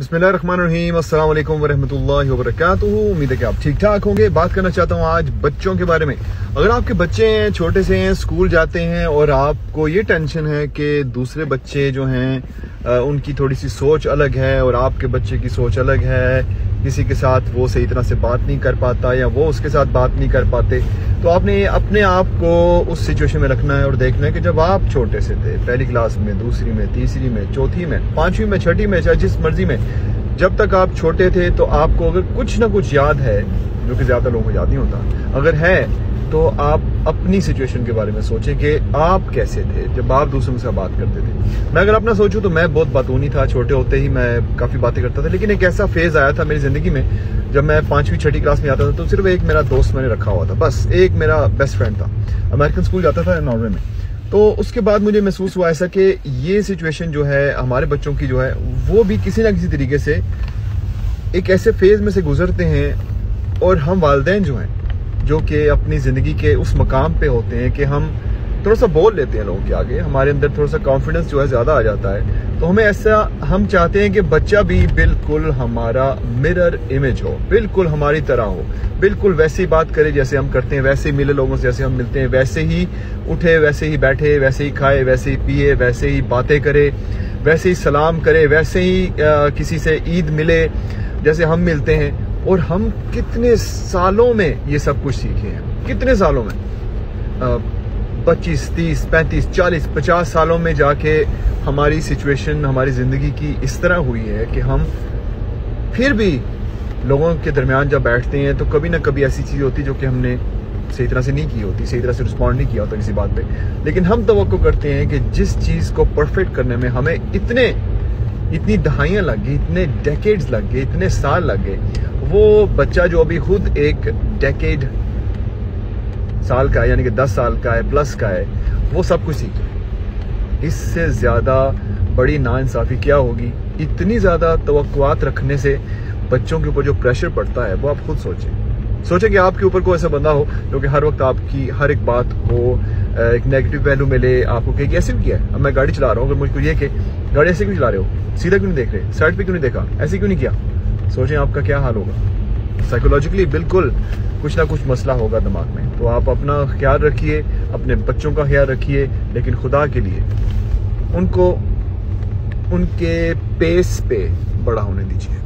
बिस्मिल्लाहिर्रहमानिर्रहीम, अस्सलाम वालेकुम वरहमतुल्लाहि वबरकातुहू। उम्मीद है कि आप ठीक ठाक होंगे। बात करना चाहता हूँ आज बच्चों के बारे में। अगर आपके बच्चे हैं, छोटे से हैं, स्कूल जाते हैं और आपको ये टेंशन है कि दूसरे बच्चे जो हैं उनकी थोड़ी सी सोच अलग है और आपके बच्चे की सोच अलग है, किसी के साथ वो सही तरह से बात नहीं कर पाता या वो उसके साथ बात नहीं कर पाते, तो आपने अपने आप को उस सिचुएशन में रखना है और देखना है कि जब आप छोटे से थे, पहली क्लास में, दूसरी में, तीसरी में, चौथी में, पांचवी में, छठी में, चाहे जिस मर्जी में, जब तक आप छोटे थे तो आपको अगर कुछ ना कुछ याद है, जो कि ज्यादा लोगों को याद नहीं होता, अगर है तो आप अपनी सिचुएशन के बारे में सोचें कि आप कैसे थे जब आप दूसरों से बात करते थे। मैं अगर अपना सोचूं तो मैं बहुत बातूनी था। छोटे होते ही मैं काफी बातें करता था, लेकिन एक ऐसा फेज आया था मेरी जिंदगी में जब मैं पांचवी छठी क्लास में आता था तो सिर्फ एक मेरा दोस्त मैंने रखा हुआ था, बस एक मेरा बेस्ट फ्रेंड था। अमेरिकन स्कूल जाता था नॉर्वे में। तो उसके बाद मुझे महसूस हुआ ऐसा कि ये सिचुएशन जो है हमारे बच्चों की जो है वो भी किसी ना किसी तरीके से एक ऐसे फेज में से गुजरते हैं, और हम वालिदैन जो हैं, जो कि अपनी जिंदगी के उस मकाम पे होते हैं कि हम थोड़ा सा बोल लेते हैं लोगों के आगे, हमारे अंदर थोड़ा सा कॉन्फिडेंस जो है ज्यादा आ जाता है, तो हमें ऐसा हम चाहते हैं कि बच्चा भी बिल्कुल हमारा मिरर इमेज हो, बिल्कुल हमारी तरह हो, बिल्कुल वैसे ही बात करे जैसे हम करते हैं, वैसे ही मिले लोगों से जैसे हम मिलते हैं, वैसे ही उठे, वैसे ही बैठे, वैसे ही खाए, वैसे ही पिए, वैसे ही बातें करे, वैसे ही सलाम करे, वैसे ही किसी से ईद मिले जैसे हम मिलते हैं। और हम कितने सालों में ये सब कुछ सीखे हैं, कितने सालों में, 25, 30, 35, 40, 50 सालों में जाके हमारी सिचुएशन, हमारी जिंदगी की इस तरह हुई है कि हम फिर भी लोगों के दरमियान जब बैठते हैं तो कभी ना कभी ऐसी चीज होती जो कि हमने सही तरह से नहीं की होती, सही तरह से रिस्पॉन्ड नहीं किया होता किसी बात पे, लेकिन हम तवक्को करते हैं कि जिस चीज को परफेक्ट करने में हमें इतनी दहाइयां लग गई, इतने डेकेड्स लग गए, इतने साल लग गए, वो बच्चा जो अभी खुद एक डेकेड साल का है, यानी कि 10 साल का है, प्लस का है, वो सब कुछ सीख जाए। इससे ज्यादा बड़ी नाइंसाफी क्या होगी? इतनी ज्यादा तवक्कुआत रखने से बच्चों के ऊपर जो प्रेशर पड़ता है वो आप खुद सोचें कि आपके ऊपर कोई ऐसा बंदा हो जो कि हर वक्त आपकी हर एक बात को एक नेगेटिव पहलू में ले, आपको कहे कि ऐसे भी किया है, अब मैं गाड़ी चला रहा हूँ, अगर मुझको ये कि गाड़ी ऐसे क्यों चला रहे हो, सीधा क्यों नहीं देख रहे, साइड पे क्यों नहीं देखा, ऐसे क्यों नहीं किया, सोचें आपका क्या हाल होगा। साइकोलॉजिकली बिल्कुल कुछ ना कुछ मसला होगा दिमाग में। तो आप अपना ख्याल रखिए, अपने बच्चों का ख्याल रखिए, लेकिन खुदा के लिए उनको उनके पेस पे बड़ा होने दीजिए।